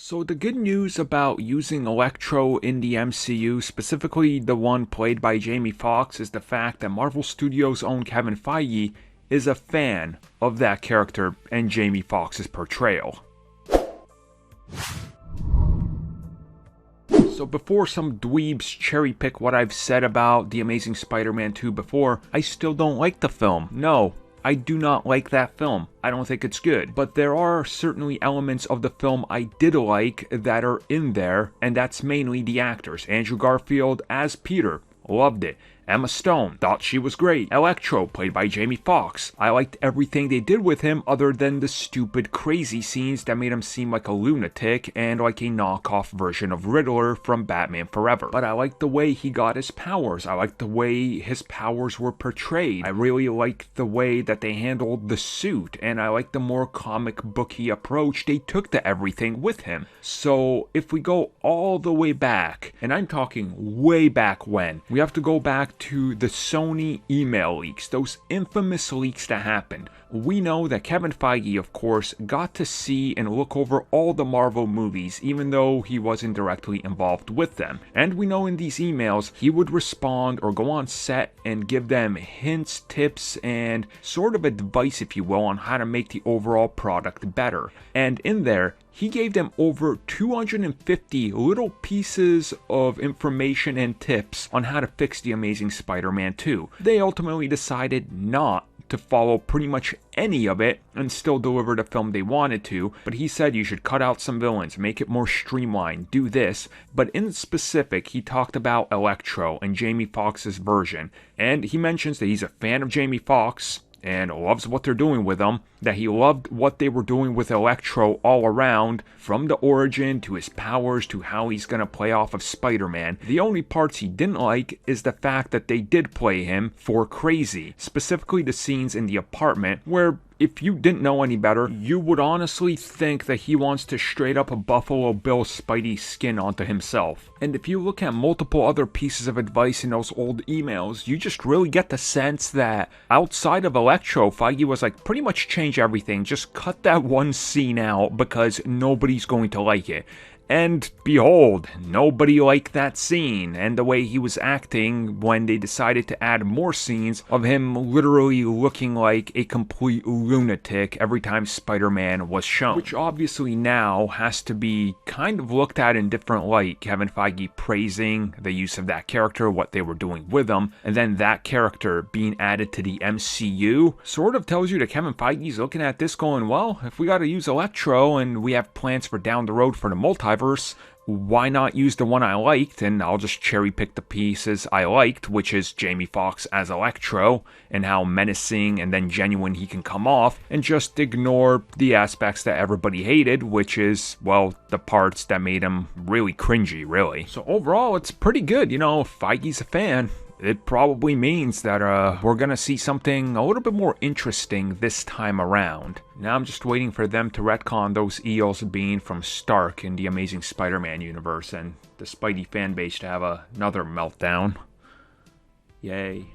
So the good news about using Electro in the MCU, specifically the one played by Jaime Foxx, is the fact that Marvel Studios' own Kevin Feige is a fan of that character and Jaime Foxx's portrayal. So before some dweebs cherry pick what I've said about The Amazing Spider-Man 2 before, I still don't like the film. No, I do not like that film. I don't think it's good. But there are certainly elements of the film I did like that are in there, and that's mainly the actors. Andrew Garfield as Peter, loved it. Emma Stone, thought she was great. Electro, played by Jaime Foxx. I liked everything they did with him other than the stupid crazy scenes that made him seem like a lunatic and like a knockoff version of Riddler from Batman Forever. But I liked the way he got his powers. I liked the way his powers were portrayed. I really liked the way that they handled the suit, and I liked the more comic booky approach they took to everything with him. So if we go all the way back, and I'm talking way back when, we have to go back to the Sony email leaks, those infamous leaks that happened. We know that Kevin Feige, of course, got to see and look over all the Marvel movies, even though he wasn't directly involved with them. And we know in these emails, he would respond or go on set and give them hints, tips, and sort of advice, if you will, on how to make the overall product better. And in there, he gave them over 250 little pieces of information and tips on how to fix The Amazing Spider-Man 2. They ultimately decided not to follow pretty much any of it and still deliver the film they wanted to, but he said you should cut out some villains, make it more streamlined, do this. But in specific, he talked about Electro and Jaime Foxx's version, and he mentions that he's a fan of Jaime Foxx and loves what they're doing with him, that he loved what they were doing with Electro all around, from the origin to his powers to how he's gonna play off of Spider-Man. The only parts he didn't like is the fact that they did play him for crazy, specifically the scenes in the apartment where, if you didn't know any better, you would honestly think that he wants to straight up Buffalo Bill Spidey skin onto himself. And if you look at multiple other pieces of advice in those old emails, you just really get the sense that outside of Electro, Feige was like, pretty much change everything, just cut that one scene out because nobody's going to like it. And behold, nobody liked that scene and the way he was acting when they decided to add more scenes of him literally looking like a complete lunatic every time Spider-Man was shown. Which obviously now has to be kind of looked at in different light. Kevin Feige praising the use of that character, what they were doing with him, and then that character being added to the MCU sort of tells you that Kevin Feige's looking at this going, well, if we gotta use Electro and we have plans for down the road for the multiverse, why not use the one I liked, and I'll just cherry pick the pieces I liked, which is Jaime Foxx as Electro, and how menacing and then genuine he can come off, and just ignore the aspects that everybody hated, which is, well, the parts that made him really cringy, really. So overall, it's pretty good, Feige's a fan. It probably means that we're gonna see something a little bit more interesting this time around. Now I'm just waiting for them to retcon those eels being from Stark in the Amazing Spider-Man universe and the Spidey fanbase to have another meltdown. Yay.